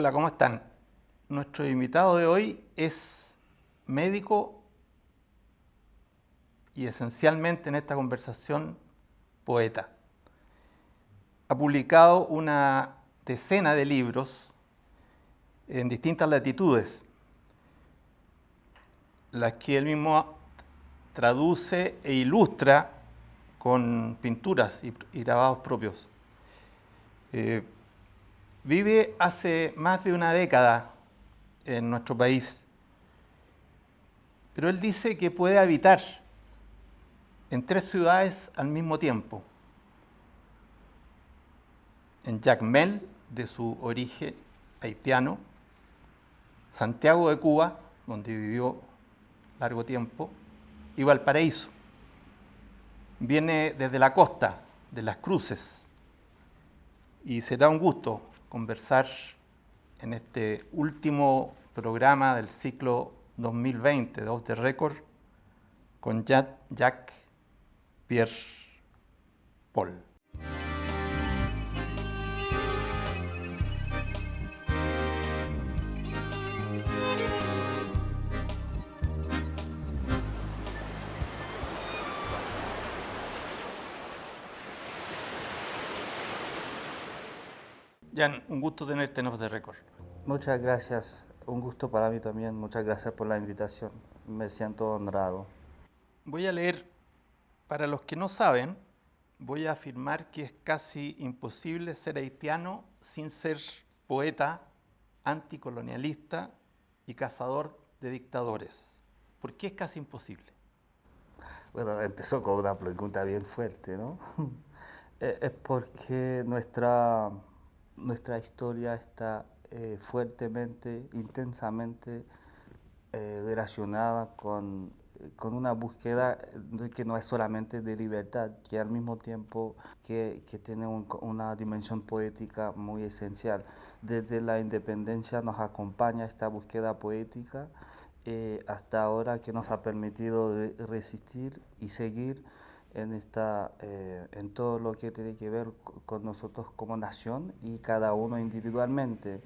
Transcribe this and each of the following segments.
Hola, ¿cómo están? Nuestro invitado de hoy es médico y esencialmente en esta conversación poeta. Ha publicado una decena de libros en distintas latitudes, las que él mismo traduce e ilustra con pinturas y grabados propios. Vive hace más de una década en nuestro país, pero él dice que puede habitar en 3 ciudades al mismo tiempo. En Jacmel, de su origen haitiano, Santiago de Cuba, donde vivió largo tiempo, y Valparaíso. Viene desde la costa, de Las Cruces, y será un gusto conversar en este último programa del ciclo 2020 de Off the Record con Jacques Pierre Paul. Jan, un gusto tenerte en Off the Record. Muchas gracias, un gusto para mí también, muchas gracias por la invitación, me siento honrado. Voy a leer, para los que no saben, voy a afirmar que es casi imposible ser haitiano sin ser poeta, anticolonialista y cazador de dictadores. ¿Por qué es casi imposible? Bueno, empezó con una pregunta bien fuerte, ¿no? Es porque nuestra historia está fuertemente, intensamente relacionada con una búsqueda que no es solamente de libertad, que al mismo tiempo que tiene una dimensión poética muy esencial. Desde la independencia nos acompaña esta búsqueda poética hasta ahora, que nos ha permitido resistir y seguir en todo lo que tiene que ver con nosotros como nación y cada uno individualmente.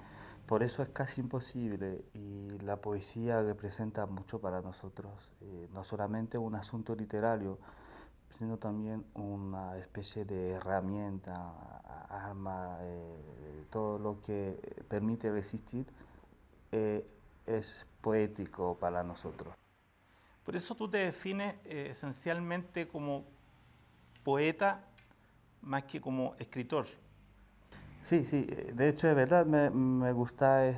Por eso es casi imposible, y la poesía representa mucho para nosotros, no solamente un asunto literario, sino también una especie de herramienta, arma, todo lo que permite resistir eh, es poético para nosotros. Por eso tú te defines esencialmente como poeta más que como escritor. Sí, sí, de hecho es verdad, me gusta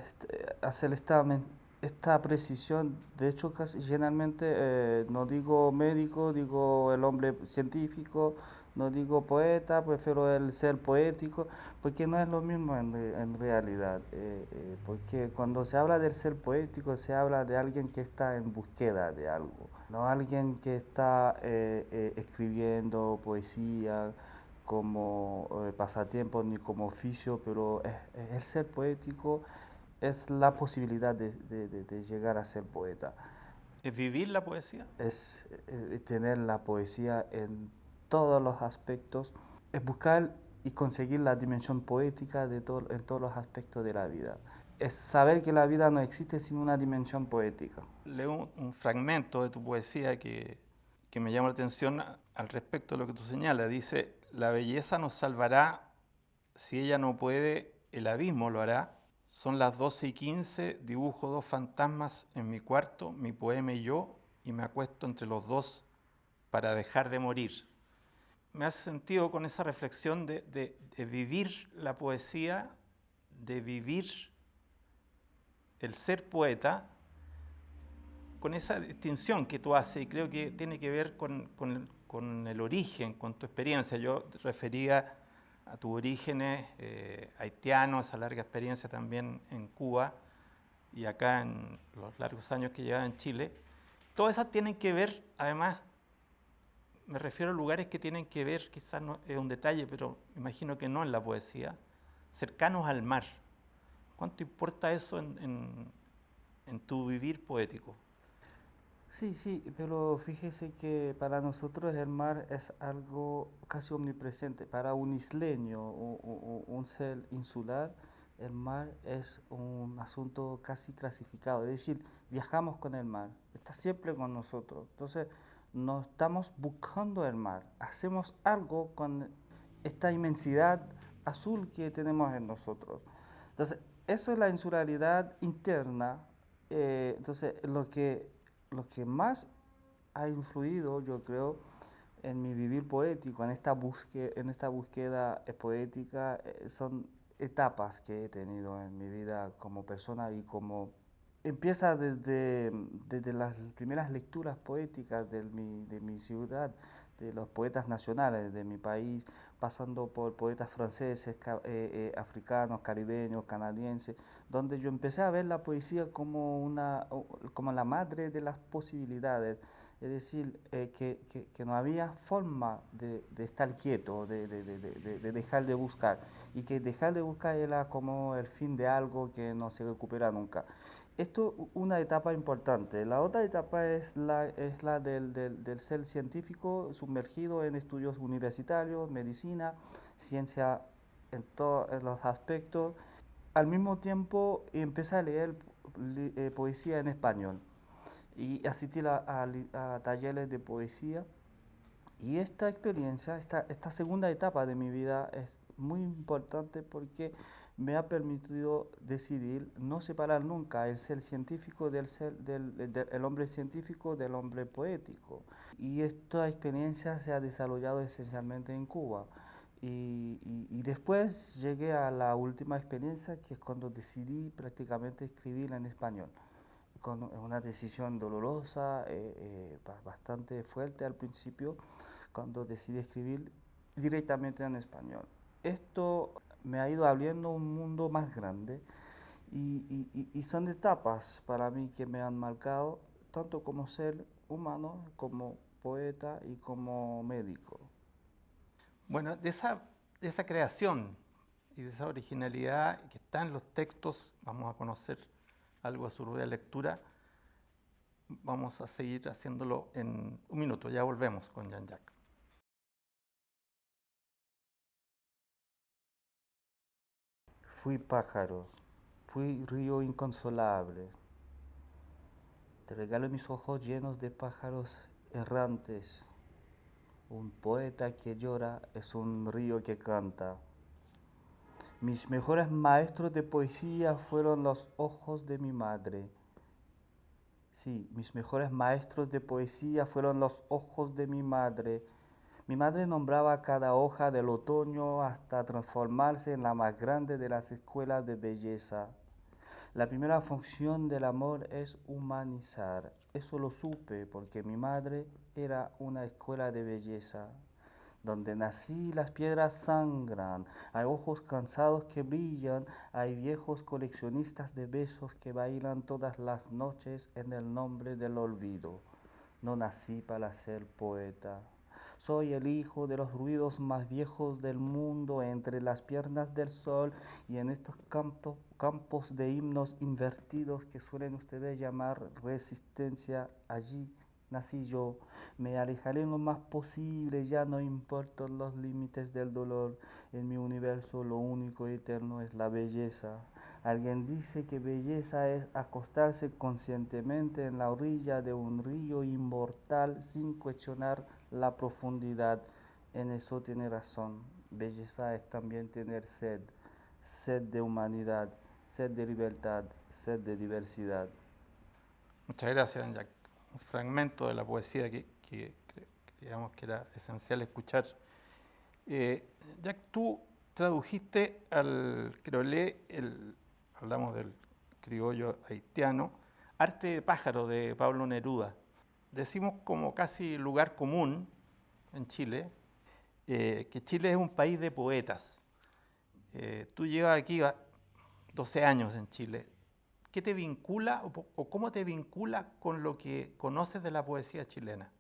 hacer esta precisión. De hecho, casi generalmente no digo médico, digo el hombre científico, no digo poeta, prefiero el ser poético, porque no es lo mismo en realidad. Porque cuando se habla del ser poético, se habla de alguien que está en búsqueda de algo, no alguien que está escribiendo poesía como pasatiempo ni como oficio, pero el ser poético es la posibilidad de llegar a ser poeta, ¿Es vivir la poesía? es tener la poesía en todos los aspectos, es buscar y conseguir la dimensión poética en todos los aspectos de la vida. Es saber que la vida no existe sin una dimensión poética. Leo un fragmento de tu poesía que me llama la atención al respecto de lo que tú señalas. Dice, la belleza nos salvará, si ella no puede, el abismo lo hará. Son las 12:15, dibujo 2 fantasmas en mi cuarto, mi poema y yo, y me acuesto entre los dos para dejar de morir. Me hace sentido con esa reflexión de vivir la poesía, de vivir el ser poeta, con esa distinción que tú haces, y creo que tiene que ver con el origen, con tu experiencia. Yo te refería a tus orígenes haitianos, esa larga experiencia también en Cuba y acá en los largos años que llevaba en Chile. Todas esas tienen que ver, además, me refiero a lugares que tienen que ver, quizás no es un detalle, pero imagino que no en la poesía, cercanos al mar. ¿Cuánto importa eso en tu vivir poético? Sí, sí, pero fíjese que para nosotros el mar es algo casi omnipresente. Para un isleño o un ser insular, el mar es un asunto casi clasificado, es decir, viajamos con el mar, está siempre con nosotros. Entonces, no estamos buscando el mar, hacemos algo con esta inmensidad azul que tenemos en nosotros. Entonces, eso es la insularidad interna. Entonces, lo que más ha influido, yo creo, en mi vivir poético, en esta búsqueda poética, son etapas que he tenido en mi vida como persona y como empieza desde las primeras lecturas poéticas de mi ciudad, de los poetas nacionales de mi país, pasando por poetas franceses, africanos, caribeños, canadienses, donde yo empecé a ver la poesía como la madre de las posibilidades. Es decir, que no había forma de estar quieto, de dejar de buscar, y que dejar de buscar era como el fin de algo que no se recupera nunca. Esto es una etapa importante. La otra etapa es la del ser científico sumergido en estudios universitarios, medicina, ciencia en todos los aspectos. Al mismo tiempo empecé a leer poesía en español y asistir a talleres de poesía. Y esta experiencia, esta segunda etapa de mi vida es muy importante porque me ha permitido decidir no separar nunca el ser científico el hombre científico del hombre poético. Y esta experiencia se ha desarrollado esencialmente en Cuba. Y después llegué a la última experiencia, que es cuando decidí prácticamente escribir en español, con una decisión dolorosa, bastante fuerte al principio, cuando decidí escribir directamente en español. Esto me ha ido abriendo un mundo más grande, y son etapas para mí que me han marcado, tanto como ser humano, como poeta y como médico. Bueno, de esa creación y de esa originalidad que está en los textos, vamos a conocer algo a su de lectura. Vamos a seguir haciéndolo en un minuto, ya volvemos con Jean-Jacques. Fui pájaro, fui río inconsolable. Te regalo mis ojos llenos de pájaros errantes. Un poeta que llora es un río que canta. Mis mejores maestros de poesía fueron los ojos de mi madre. Sí, mis mejores maestros de poesía fueron los ojos de mi madre. Mi madre nombraba cada hoja del otoño hasta transformarse en la más grande de las escuelas de belleza. La primera función del amor es humanizar. Eso lo supe porque mi madre era una escuela de belleza. Donde nací las piedras sangran, hay ojos cansados que brillan, hay viejos coleccionistas de besos que bailan todas las noches en el nombre del olvido. No nací para ser poeta. Soy el hijo de los ruidos más viejos del mundo, entre las piernas del sol y en estos campos de himnos invertidos que suelen ustedes llamar resistencia. Allí nací yo, me alejaré lo más posible, ya no importan los límites del dolor. En mi universo lo único eterno es la belleza. Alguien dice que belleza es acostarse conscientemente en la orilla de un río inmortal sin cuestionar la profundidad. En eso tiene razón. Belleza es también tener sed, sed de humanidad, sed de libertad, sed de diversidad. Muchas gracias, Jean-Jacques. Un fragmento de la poesía que creíamos que era esencial escuchar. Jack, tú tradujiste al creolé, hablamos del criollo haitiano, Arte de pájaro de Pablo Neruda. Decimos como casi lugar común en Chile, que Chile es un país de poetas. Tú llevas aquí 12 años en Chile. ¿Qué te vincula o cómo te vincula con lo que conoces de la poesía chilena?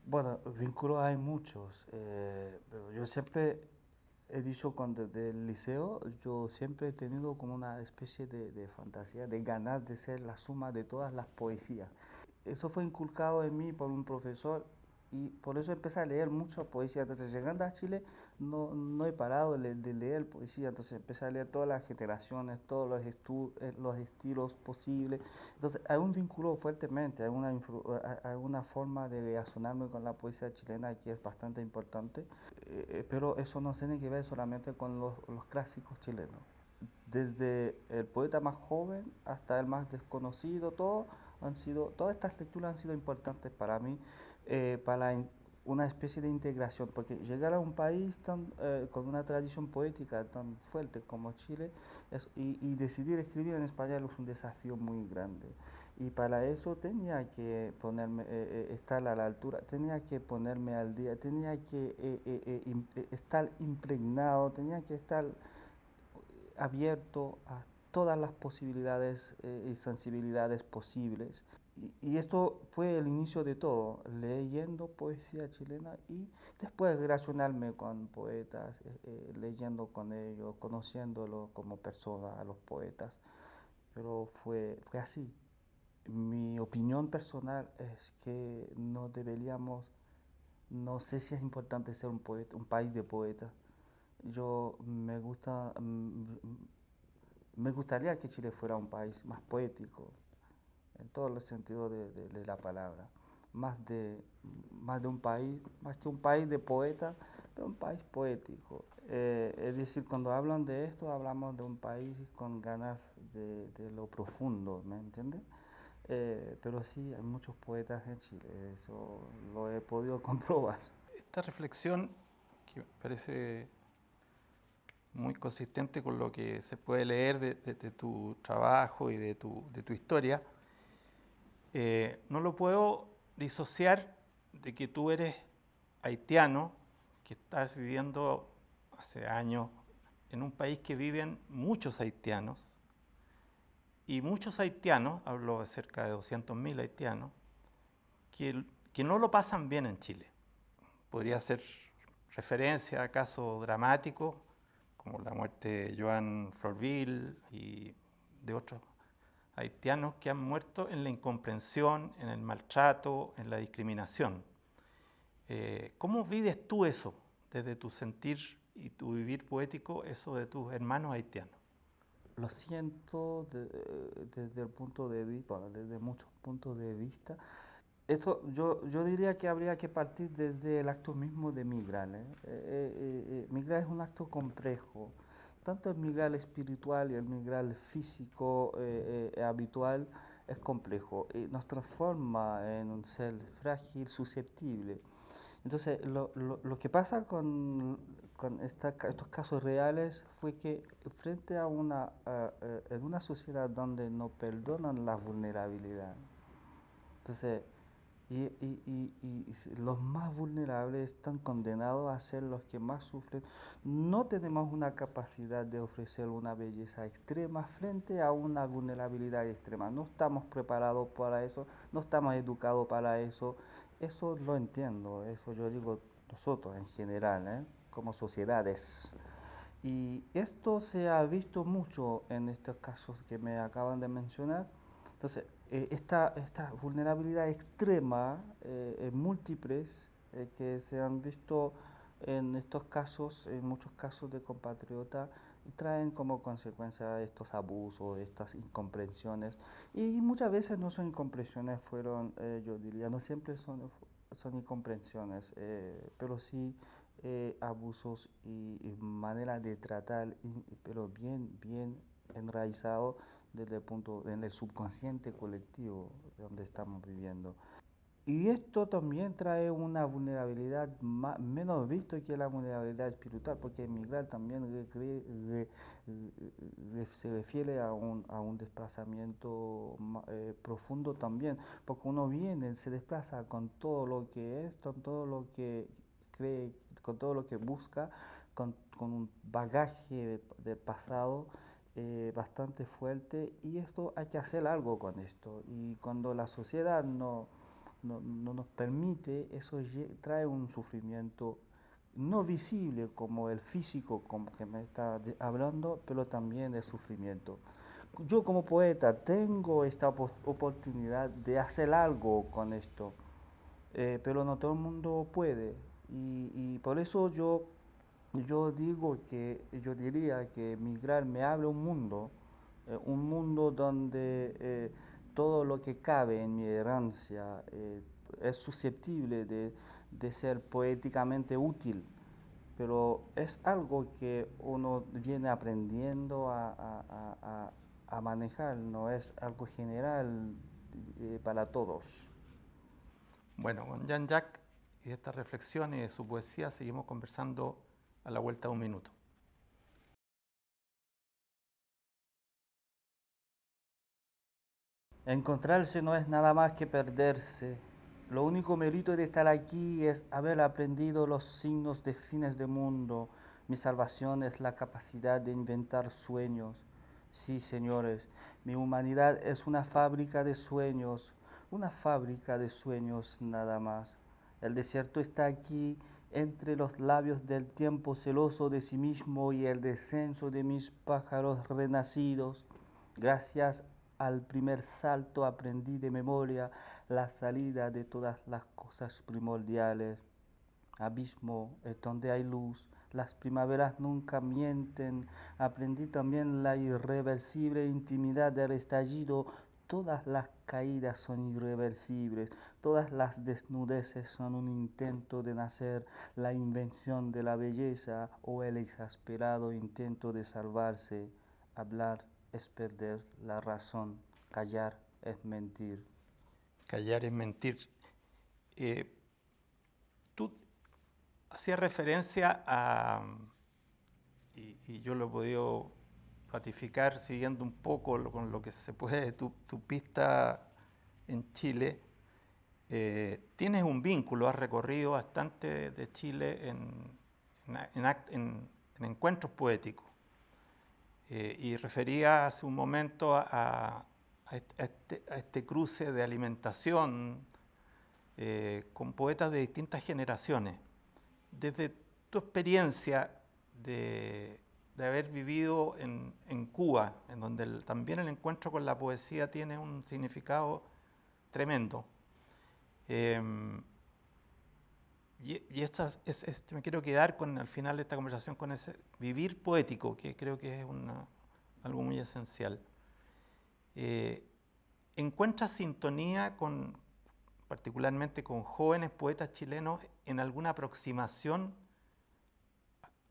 Bueno, vínculos hay muchos, pero yo siempre he dicho desde el liceo, yo siempre he tenido como una especie de fantasía de ganar de ser la suma de todas las poesías. Eso fue inculcado en mí por un profesor y por eso empecé a leer mucha poesía. Entonces, llegando a Chile, no he parado de leer poesía. Entonces, empecé a leer todas las generaciones, todos los estilos posibles. Entonces, hay un vínculo fuertemente, hay una forma de relacionarme con la poesía chilena que es bastante importante, pero eso no tiene que ver solamente con los clásicos chilenos. Desde el poeta más joven hasta el más desconocido, todas estas lecturas han sido importantes para mí, una especie de integración, porque llegar a un país con una tradición poética tan fuerte como Chile y decidir escribir en español es un desafío muy grande. Y para eso tenía que estar a la altura, tenía que ponerme al día, tenía que estar impregnado, tenía que estar abierto a todas las posibilidades y sensibilidades posibles. Y esto fue el inicio de todo, leyendo poesía chilena y después relacionarme con poetas, leyendo con ellos, conociéndolos como personas, a los poetas. Pero fue así. Mi opinión personal es que no deberíamos, no sé si es importante ser un poeta, un país de poetas. Yo me gustaría que Chile fuera un país más poético, en todos los sentidos de la palabra. Más de, más de un país, más que un país de poetas, pero un país poético. Es decir, cuando hablan de esto, hablamos de un país con ganas de lo profundo, ¿me entiendes? Pero sí, hay muchos poetas en Chile, eso lo he podido comprobar. Esta reflexión, que me parece muy consistente con lo que se puede leer de tu trabajo y de tu historia, no lo puedo disociar de que tú eres haitiano, que estás viviendo hace años en un país que viven muchos haitianos, y muchos haitianos, hablo de cerca de 200.000 haitianos, que no lo pasan bien en Chile. Podría ser referencia a casos dramáticos, como la muerte de Joan Florville y de otros haitianos que han muerto en la incomprensión, en el maltrato, en la discriminación. ¿Cómo vives tú eso desde tu sentir y tu vivir poético, eso de tus hermanos haitianos? Lo siento desde el punto de vista, bueno, desde muchos puntos de vista. Yo diría que habría que partir desde el acto mismo de migrar. Migrar es un acto complejo. Tanto el migrar espiritual y el migrar físico habitual es complejo. Y nos transforma en un ser frágil, susceptible. Entonces, lo que pasa con estos casos reales fue que frente a en una sociedad donde no perdonan la vulnerabilidad, entonces, los más vulnerables están condenados a ser los que más sufren. No tenemos una capacidad de ofrecer una belleza extrema frente a una vulnerabilidad extrema. No estamos preparados para eso, no estamos educados para eso. Eso lo entiendo, eso yo digo nosotros en general, como sociedades. Y esto se ha visto mucho en estos casos que me acaban de mencionar. Entonces, esta vulnerabilidad extrema, múltiples, que se han visto en estos casos, en muchos casos de compatriotas, traen como consecuencia estos abusos, estas incomprensiones. Y muchas veces no son incomprensiones, yo diría, no siempre son incomprensiones, pero sí abusos y maneras de tratar, pero bien enraizado desde el punto, en el subconsciente colectivo donde estamos viviendo. Y esto también trae una vulnerabilidad menos visto que la vulnerabilidad espiritual, porque emigrar también se refiere a un desplazamiento profundo también, porque uno viene, se desplaza con todo lo que es, con todo lo que cree, con todo lo que busca, con un bagaje de pasado bastante fuerte, y esto hay que hacer algo con esto. Y cuando la sociedad no nos permite, eso trae un sufrimiento no visible como el físico, como que me está hablando, pero también el sufrimiento. Yo como poeta tengo esta oportunidad de hacer algo con esto. pero no todo el mundo puede. Y por eso yo digo que, yo diría que migrar me abre un mundo donde todo lo que cabe en mi herencia es susceptible de ser poéticamente útil, pero es algo que uno viene aprendiendo a manejar, no es algo general para todos. Bueno, con Jean-Jacques y estas reflexiones de su poesía seguimos conversando a la vuelta de un minuto. Encontrarse no es nada más que perderse. Lo único mérito de estar aquí es haber aprendido los signos de fines de mundo. Mi salvación es la capacidad de inventar sueños. Sí, señores, mi humanidad es una fábrica de sueños nada más. El desierto está aquí entre los labios del tiempo celoso de sí mismo y el descenso de mis pájaros renacidos. Gracias al primer salto aprendí de memoria la salida de todas las cosas primordiales. Abismo es donde hay luz, las primaveras nunca mienten. Aprendí también la irreversible intimidad del estallido. Todas las caídas son irreversibles, todas las desnudeces son un intento de nacer, la invención de la belleza o el exasperado intento de salvarse. Hablar es perder la razón, callar es mentir. Callar es mentir. Eh, Tú hacías referencia a, y yo lo he podido ratificar siguiendo un poco con lo que se puede, tu pista en Chile. Tienes un vínculo, has recorrido bastante de Chile en encuentros poéticos. Y refería hace un momento a este cruce de alimentación con poetas de distintas generaciones. Desde tu experiencia de haber vivido en Cuba, en donde también el encuentro con la poesía tiene un significado tremendo, eh, me quiero quedar con, al final de esta conversación, con ese vivir poético, que creo que es algo muy esencial. Eh, ¿Encuentras sintonía con, particularmente con jóvenes poetas chilenos, en alguna aproximación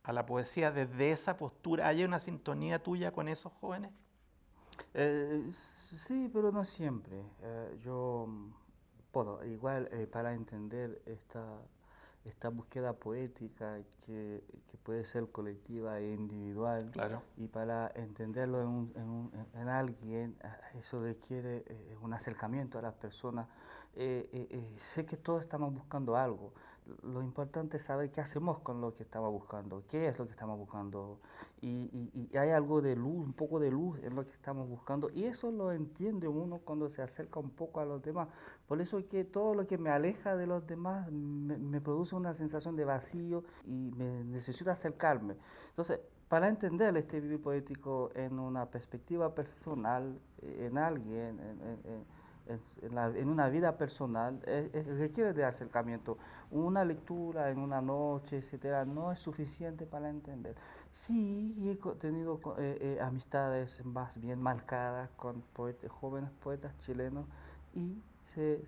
a la poesía desde esa postura? ¿Hay una sintonía tuya con esos jóvenes? Sí, pero no siempre. Bueno, igual para entender esta búsqueda poética que puede ser colectiva e individual, Claro. y para entenderlo en alguien, eso requiere un acercamiento a las personas. Sé que todos estamos buscando algo. Lo importante es saber qué hacemos con lo que estamos buscando, qué es lo que estamos buscando. Y hay algo de luz, un poco de luz en lo que estamos buscando. Y eso lo entiende uno cuando se acerca un poco a los demás. Por eso es que todo lo que me aleja de los demás me produce una sensación de vacío y me necesito acercarme. Entonces, para entender este vivir poético en una perspectiva personal, en alguien, en una vida personal, requiere de acercamiento. Una lectura en una noche, etcétera, no es suficiente para entender. Sí, he tenido amistades más bien marcadas con jóvenes poetas chilenos, y se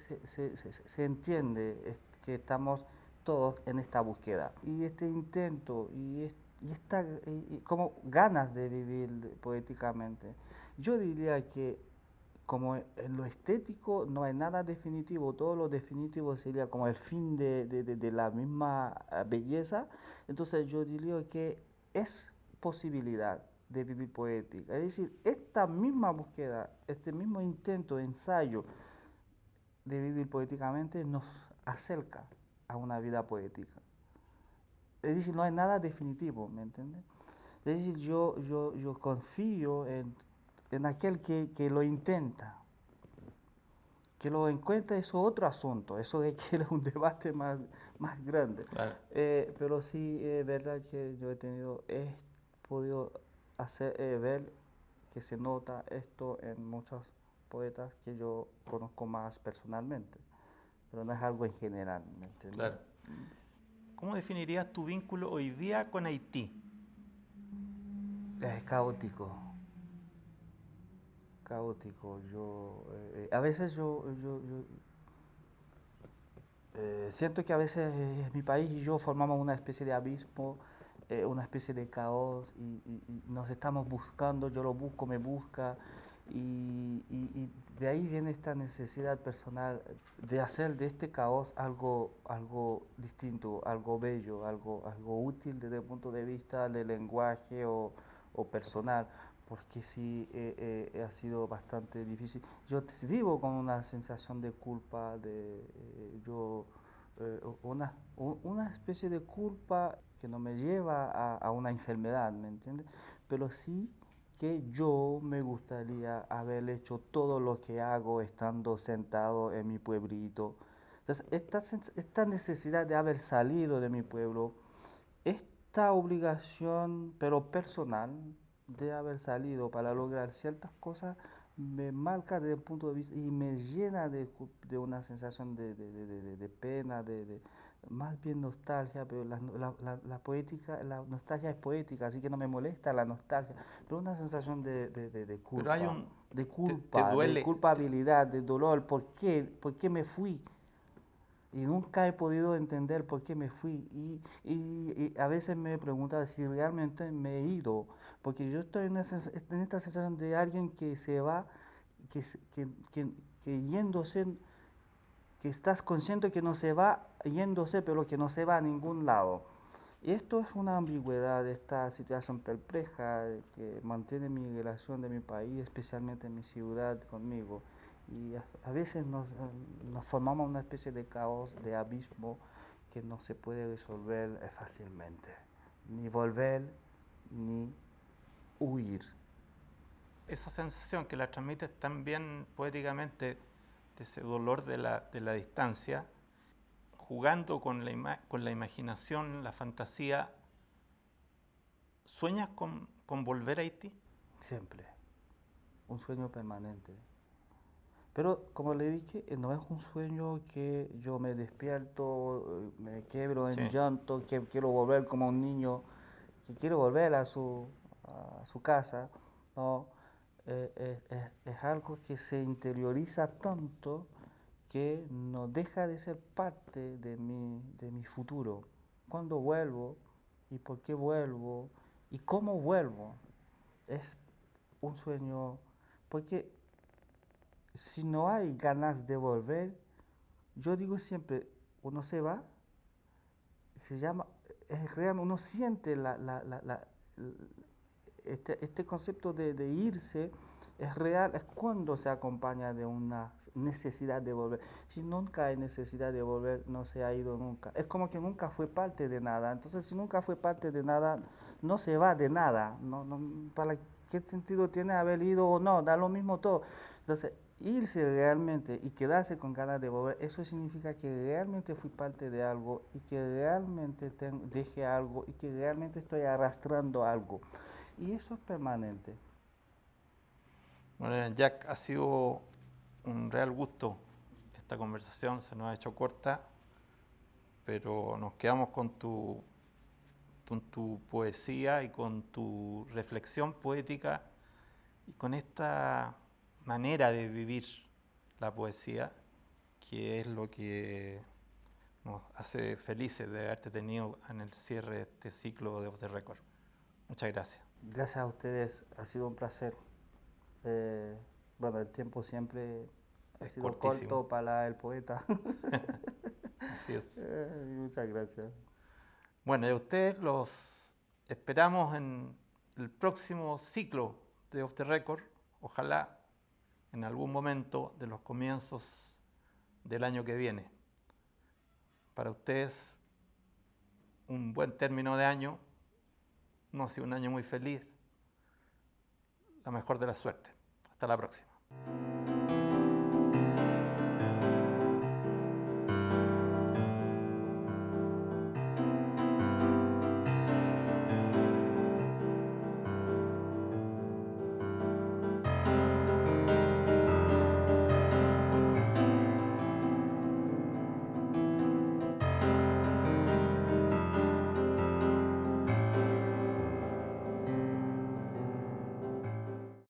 entiende que estamos todos en esta búsqueda. Y este intento y esta como ganas de vivir poéticamente, yo diría que como en lo estético no hay nada definitivo, todo lo definitivo sería como el fin de la misma belleza. Entonces yo diría que es posibilidad de vivir poética. Es decir, esta misma búsqueda, este mismo intento, ensayo de vivir poéticamente nos acerca a una vida poética. Es decir, no hay nada definitivo, ¿me entiendes? Es decir, yo confío en aquel que lo intenta. Que lo encuentre es otro asunto, eso requiere un debate más grande. Claro. Pero sí es verdad que he podido hacer ver que se nota esto en muchos poetas que yo conozco más personalmente. pero no es algo en general, ¿me entiendes? Claro. ¿Cómo definirías tu vínculo hoy día con Haití? Es caótico, caótico. A veces siento que a veces mi país y yo formamos una especie de abismo, una especie de caos y nos estamos buscando, yo lo busco, me busca y de ahí viene esta necesidad personal de hacer de este caos algo distinto, algo bello, algo útil desde el punto de vista del lenguaje o personal, porque sí ha sido bastante difícil. Vivo con una sensación de culpa, una especie de culpa que no me lleva a una enfermedad, ¿me entiendes? Pero sí que yo me gustaría haber hecho todo lo que hago estando sentado en mi pueblito. Entonces, esta necesidad de haber salido de mi pueblo, esta obligación, pero personal, de haber salido para lograr ciertas cosas, me marca desde el punto de vista y me llena de una sensación de pena, más bien nostalgia, pero la nostalgia es poética, así que no me molesta la nostalgia, pero una sensación Pero hay de te culpa, de duele, culpabilidad, de dolor. ¿Por qué me fui? Y nunca he podido entender por qué me fui. Y a veces me he preguntado si realmente me he ido. Porque yo estoy en esta sensación de alguien que se va, que, se- que yéndose, que estás consciente que no se va yéndose, pero que no se va a ningún lado. Y esto es una ambigüedad, esta situación perpleja que mantiene mi relación de mi país, especialmente mi ciudad, conmigo. Y a veces nos formamos una especie de caos, de abismo que no se puede resolver fácilmente. Ni volver, ni huir. esa sensación que la transmites tan bien poéticamente de ese dolor de la distancia, jugando con con la imaginación, la fantasía, ¿sueñas con volver a Haití? Siempre. Un sueño permanente. Pero como le dije, no es un sueño que yo me despierto, me quiebro en Sí. llanto, que quiero volver como un niño, que quiero volver a su casa. No, es algo que se interioriza tanto que no deja de ser parte de mi futuro. ¿Cuándo vuelvo? ¿Y por qué vuelvo? ¿Y cómo vuelvo? Es un sueño, porque si no hay ganas de volver, yo digo siempre, uno se va, se llama, es real, uno siente este concepto de irse, es real, es cuando se acompaña de una necesidad de volver. Si nunca hay necesidad de volver, no se ha ido nunca. Es como que nunca fue parte de nada. Entonces, si nunca fue parte de nada, no se va de nada. ¿Para qué sentido tiene haber ido o no? Da lo mismo todo. Entonces, irse realmente y quedarse con ganas de volver, eso significa que realmente fui parte de algo y que realmente dejé algo y que realmente estoy arrastrando algo. Y eso es permanente. Bueno, Jack, ha sido un real gusto esta conversación, se nos ha hecho corta, pero nos quedamos con tu poesía y con tu reflexión poética y con esta manera de vivir la poesía, que es lo que nos hace felices de haberte tenido en el cierre de este ciclo de Off the Record. Muchas gracias. Gracias a ustedes, ha sido un placer. Eh, bueno, el tiempo siempre ha Es sido cortísimo. corto para el poeta. Así es. Muchas gracias. Bueno, y a ustedes los esperamos en el próximo ciclo de Off the Record. Ojalá en algún momento de los comienzos del año que viene. Para ustedes, un buen término de año. No ha sido un año muy feliz. La mejor de la suerte. Hasta la próxima.